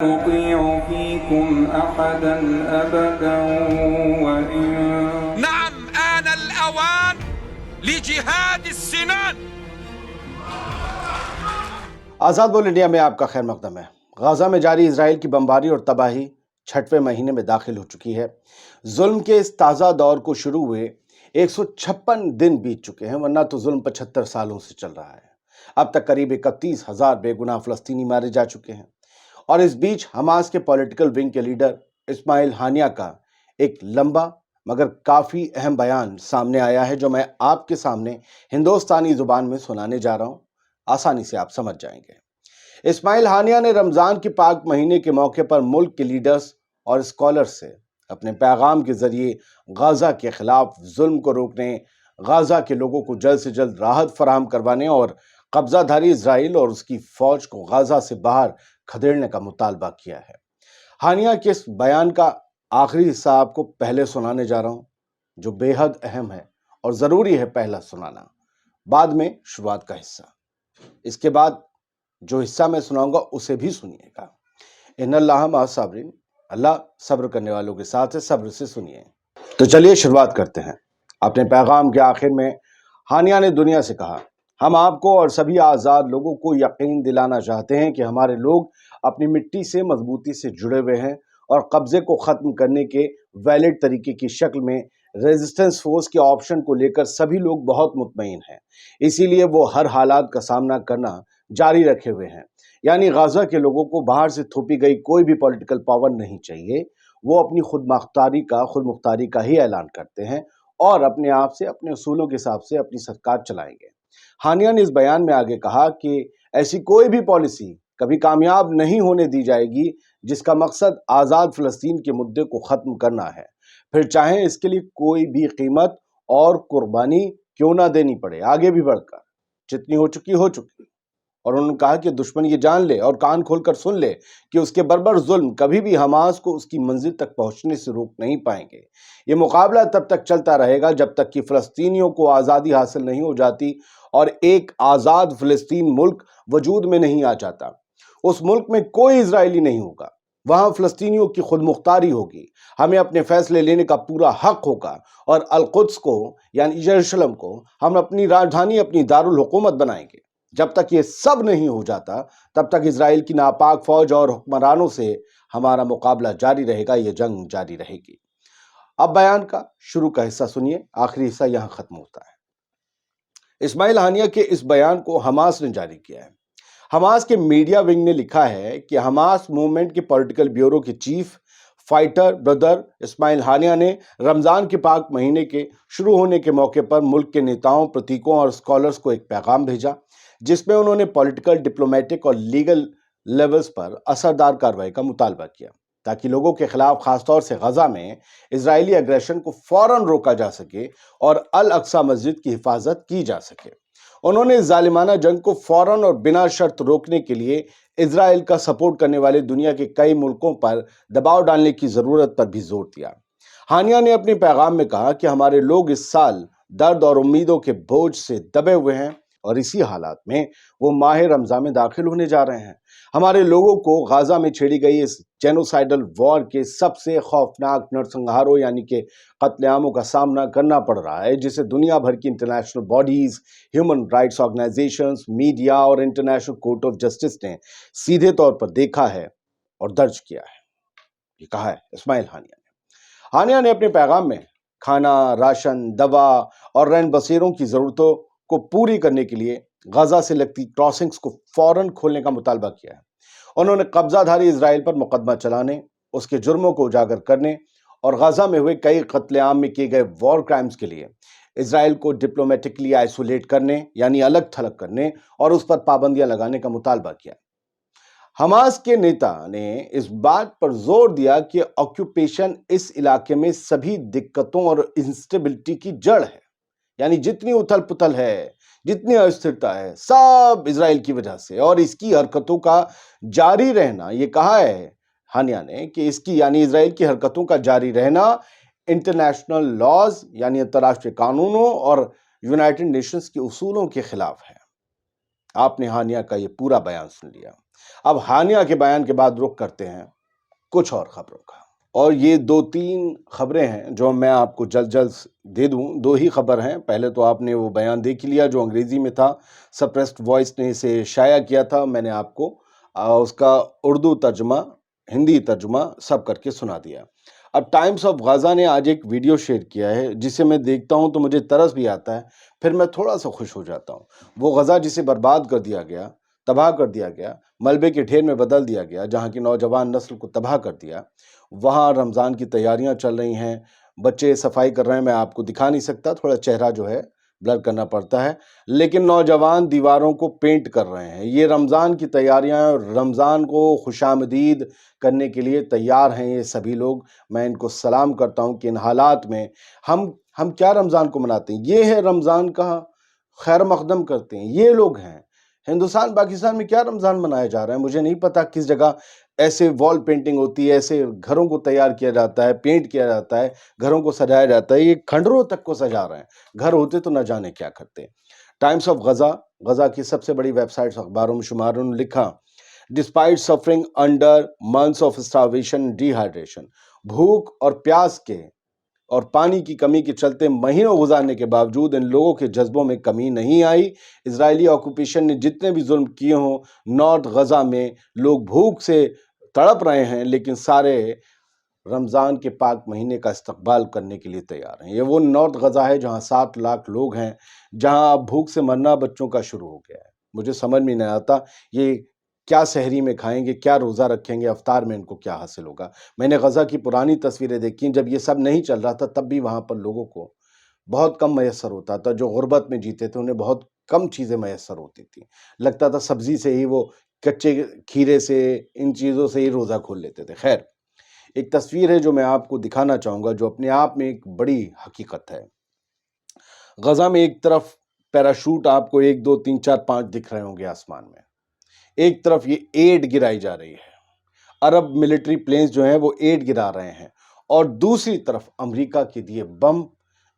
أطيع فيكم أحدا أبدا وإن نعم آن الأوان لجهاد السنان. آزاد بول انڈیا میں آپ کا خیر مقدم ہے۔ غزہ میں جاری اسرائیل کی بمباری اور تباہی 6ویں مہینے میں داخل ہو چکی ہے۔ ظلم کے اس تازہ دور کو شروع ہوئے 156 دن بیت چکے ہیں، ورنہ تو ظلم 75 سالوں سے چل رہا ہے۔ اب تک قریب 31,000 بے گناہ فلسطینی مارے جا چکے ہیں، اور اس بیچ حماس کے پولیٹیکل ونگ کے لیڈر اسماعیل ہانیہ کا ایک لمبا مگر کافی اہم بیان سامنے آیا ہے، جو میں آپ کے سامنے ہندوستانی زبان میں سنانے جا رہا ہوں۔ آسانی سے آپ سمجھ جائیں گے۔ اسماعیل ہانیہ نے رمضان کے پاک مہینے کے موقع پر ملک کے لیڈرز اور اسکالرز سے اپنے پیغام کے ذریعے غزہ کے خلاف ظلم کو روکنے، غزہ کے لوگوں کو جلد سے جلد راحت فراہم کروانے اور قبضہ دھاری اسرائیل اور اس کی فوج کو غزہ سے باہر کھدیڑنے کا مطالبہ کیا ہے۔ ہانیہ کے اس بیان کا آخری حصہ آپ کو پہلے سنانے جا رہا ہوں، جو بے حد اہم ہے اور ضروری ہے پہلا سنانا، بعد میں شروعات کا حصہ۔ اس کے بعد جو حصہ میں سناؤں گا اسے بھی سنیے گا۔ ان اللہ مع الصابرین، اللہ صبر کرنے والوں کے ساتھ ہے، صبر سے سنیے۔ تو چلیے شروعات کرتے ہیں۔ اپنے پیغام کے آخر میں ہانیہ نے دنیا سے کہا، ہم آپ کو اور سبھی آزاد لوگوں کو یقین دلانا چاہتے ہیں کہ ہمارے لوگ اپنی مٹی سے مضبوطی سے جڑے ہوئے ہیں اور قبضے کو ختم کرنے کے ویلڈ طریقے کی شکل میں ریزسٹنس فورس کے آپشن کو لے کر سبھی لوگ بہت مطمئن ہیں۔ اسی لیے وہ ہر حالات کا سامنا کرنا جاری رکھے ہوئے ہیں۔ یعنی غزہ کے لوگوں کو باہر سے تھوپی گئی کوئی بھی پولیٹیکل پاور نہیں چاہیے۔ وہ اپنی خود مختاری کا ہی اعلان کرتے ہیں اور اپنے آپ سے، اپنے اصولوں کے حساب سے اپنی سرکار چلائیں گے۔ ہانیہ نے اس بیان میں آگے کہا کہ ایسی کوئی بھی پالیسی کبھی کامیاب نہیں ہونے دی جائے گی جس کا مقصد آزاد فلسطین کے مدعے کو ختم کرنا ہے، پھر چاہے اس کے لیے کوئی بھی قیمت اور قربانی کیوں نہ دینی پڑے، آگے بھی بڑھ کر جتنی ہو چکی۔ اور انہوں نے کہا کہ دشمن یہ جان لے اور کان کھول کر سن لے کہ اس کے بربر ظلم کبھی بھی حماس کو اس کی منزل تک پہنچنے سے روک نہیں پائیں گے۔ یہ مقابلہ تب تک چلتا رہے گا جب تک کہ فلسطینیوں کو آزادی حاصل نہیں ہو جاتی اور ایک آزاد فلسطین ملک وجود میں نہیں آ جاتا۔ اس ملک میں کوئی اسرائیلی نہیں ہوگا، وہاں فلسطینیوں کی خود مختاری ہوگی، ہمیں اپنے فیصلے لینے کا پورا حق ہوگا، اور القدس کو یعنی یروشلم کو ہم اپنی راجدھانی، اپنی دارالحکومت بنائیں گے۔ جب تک یہ سب نہیں ہو جاتا تب تک اسرائیل کی ناپاک فوج اور حکمرانوں سے ہمارا مقابلہ جاری رہے گا، یہ جنگ جاری رہے گی۔ اب بیان کا شروع کا حصہ سنیے، آخری حصہ یہاں ختم ہوتا ہے۔ اسماعیل ہانیہ کے اس بیان کو حماس نے جاری کیا ہے۔ حماس کے میڈیا ونگ نے لکھا ہے کہ حماس موومنٹ کے پولیٹیکل بیورو کے چیف فائٹر بردر اسماعیل ہانیہ نے رمضان کے پاک مہینے کے شروع ہونے کے موقع پر ملک کے نیتاؤں، پرتیکوں اور اسکالرز کو ایک پیغام بھیجا، جس میں انہوں نے پولیٹیکل، ڈپلومیٹک اور لیگل لیولز پر اثردار کارروائی کا مطالبہ کیا تاکہ لوگوں کے خلاف، خاص طور سے غزہ میں اسرائیلی اگریشن کو فوراً روکا جا سکے اور الاقصی مسجد کی حفاظت کی جا سکے۔ انہوں نے اس ظالمانہ جنگ کو فوراً اور بنا شرط روکنے کے لیے اسرائیل کا سپورٹ کرنے والے دنیا کے کئی ملکوں پر دباؤ ڈالنے کی ضرورت پر بھی زور دیا۔ ہانیہ نے اپنے پیغام میں کہا کہ ہمارے لوگ اس سال درد اور امیدوں کے بوجھ سے دبے ہوئے ہیں، اور اسی حالات میں وہ ماہ رمضان میں داخل ہونے جا رہے ہیں۔ ہمارے لوگوں کو غزہ میں چھیڑی گئی اس جینوسائیڈل وار کے سب سے خوفناک نرسنہاروں یعنی کہ قتل عاموں کا سامنا کرنا پڑ رہا ہے، جسے دنیا بھر کی international bodies, human rights organizations, media اور انٹرنیشنل کورٹ آف جسٹس نے سیدھے طور پر دیکھا ہے اور درج کیا ہے۔ یہ کہا ہے اسماعیل ہانیہ نے۔ ہانیہ نے اپنے پیغام میں کھانا، راشن، دوا اور رین بسیروں کی ضرورتوں کو پوری کرنے کے لیے غزہ سے لگتی کراسنگز کو فوراً کھولنے کا مطالبہ کیا ہے۔ انہوں نے قبضہ دھاری اسرائیل پر مقدمہ چلانے، اس کے جرموں کو اجاگر کرنے اور غزہ میں ہوئے کئی قتل عام میں کیے گئے وار کرائمز کے لیے اسرائیل کو ڈپلومیٹکلی آئسولیٹ کرنے یعنی الگ تھلگ کرنے اور اس پر پابندیاں لگانے کا مطالبہ کیا۔ حماس کے نیتا نے اس بات پر زور دیا کہ آکوپیشن اس علاقے میں سبھی دقتوں اور انسٹیبلٹی کی جڑ ہے، یعنی جتنی اتھل پتھل ہے، جتنی استھرتا ہے، سب اسرائیل کی وجہ سے، اور اس کی حرکتوں کا جاری رہنا، یہ کہا ہے ہانیہ نے کہ اس کی یعنی اسرائیل کی حرکتوں کا جاری رہنا انٹرنیشنل لاز یعنی انتراشٹریہ قانونوں اور یونائٹڈ نیشنز کے اصولوں کے خلاف ہے۔ آپ نے ہانیہ کا یہ پورا بیان سن لیا. اب ہانیہ کے بیان کے بعد رخ کرتے ہیں کچھ اور خبروں کا. اور یہ 2-3 خبریں ہیں جو میں آپ کو جلد دے دوں. 2 ہی خبر ہیں. پہلے تو آپ نے وہ بیان دیکھ لیا جو انگریزی میں تھا، سپریسڈ وائس نے اسے شائع کیا تھا. میں نے آپ کو اس کا اردو ترجمہ، ہندی ترجمہ سب کر کے سنا دیا. اب ٹائمز آف غزہ نے آج ایک ویڈیو شیئر کیا ہے جسے میں دیکھتا ہوں تو مجھے ترس بھی آتا ہے، پھر میں تھوڑا سا خوش ہو جاتا ہوں. وہ غزہ جسے برباد کر دیا گیا، تباہ کر دیا گیا، ملبے کے ڈھیر میں بدل دیا گیا، جہاں کی نوجوان نسل کو تباہ کر دیا. وہاں رمضان کی تیاریاں چل رہی ہیں، بچے صفائی کر رہے ہیں. میں آپ کو دکھا نہیں سکتا، تھوڑا چہرہ جو ہے بلر کرنا پڑتا ہے، لیکن نوجوان دیواروں کو پینٹ کر رہے ہیں. یہ رمضان کی تیاریاں، رمضان کو خوشامدید کرنے کے لیے تیار ہیں یہ سبھی لوگ. میں ان کو سلام کرتا ہوں کہ ان حالات میں ہم کیا رمضان کو مناتے ہیں. یہ ہے رمضان کا خیر مقدم کرتے ہیں یہ لوگ ہیں. ہندوستان پاکستان میں کیا رمضان منایا جا رہا ہے مجھے نہیں پتا. کس جگہ ایسے وال پینٹنگ ہوتی ہے، ایسے گھروں کو تیار کیا جاتا ہے، پینٹ کیا جاتا ہے، گھروں کو سجایا جاتا ہے. یہ کھنڈروں تک کو سجا رہے ہیں. گھر ہوتے تو نہ جانے کیا کرتے. ٹائمز آف غزہ کی سب سے بڑی ویب سائٹس اخباروں میں شمار نے لکھا، despite suffering under months of starvation D hydration, بھوک اور پیاس کے اور پانی کی کمی کے چلتے مہینوں گزارنے کے باوجود ان لوگوں کے جذبوں میں کمی نہیں آئی. اسرائیلی آکوپیشن نے جتنے بھی ظلم کیے ہوں، نارتھ غزہ میں لوگ بھوک سے تڑپ رہے ہیں، لیکن سارے رمضان کے پاک مہینے کا استقبال کرنے کے لیے تیار ہیں. یہ وہ نارتھ غزہ ہے جہاں 7 لاکھ لوگ ہیں، جہاں اب بھوک سے مرنا بچوں کا شروع ہو گیا ہے. مجھے سمجھ میں نہیں آتا یہ کیا سحری میں کھائیں گے، کیا روزہ رکھیں گے، افطار میں ان کو کیا حاصل ہوگا. میں نے غزہ کی پرانی تصویریں دیکھی، جب یہ سب نہیں چل رہا تھا تب بھی وہاں پر لوگوں کو بہت کم میسر ہوتا تھا. جو غربت میں جیتے تھے انہیں بہت کم چیزیں میسر ہوتی تھیں. لگتا تھا سبزی سے ہی، وہ کچے کھیرے سے، ان چیزوں سے ہی روزہ کھول لیتے تھے. خیر، ایک تصویر ہے جو میں آپ کو دکھانا چاہوں گا جو اپنے آپ میں ایک بڑی حقیقت ہے. غزہ میں ایک طرف پیراشوٹ آپ کو 1 2 3 4 5 دکھ رہے ہوں گے آسمان میں، ایک طرف یہ ایڈ گرائی جا رہی ہے، عرب ملٹری پلینز جو ہیں وہ ایڈ گرا رہے ہیں، اور دوسری طرف امریکہ کے دیے بم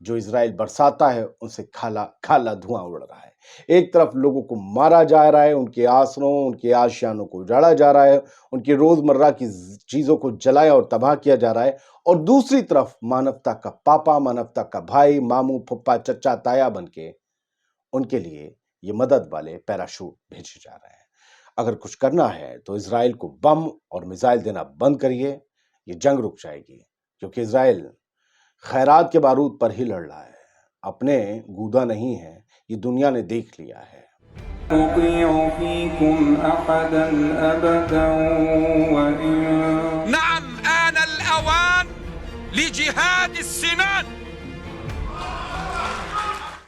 جو اسرائیل برساتا ہے ان سے کھالا دھواں اڑ رہا ہے. ایک طرف لوگوں کو مارا جا رہا ہے، ان کے آسروں، ان کے آشیانوں کو اجاڑا جا رہا ہے، ان کی روزمرہ کی چیزوں کو جلایا اور تباہ کیا جا رہا ہے، اور دوسری طرف مانوتا کا پاپا، مانوتا کا بھائی، ماموں، پھپھا، چچا، تایا بن کے ان کے لیے یہ مدد والے پیراشوٹ بھیجے جا رہے ہیں. اگر کچھ کرنا ہے تو اسرائیل کو بم اور میزائل دینا بند کریے، یہ جنگ رک جائے گی. کیونکہ اسرائیل خیرات کے بارود پر ہی لڑ رہا ہے، اپنے گودا نہیں ہے. یہ دنیا نے دیکھ لیا ہے. أطيع فيكم أحدا أبدا وإن نعم، آن الأوان لجهاد السنان.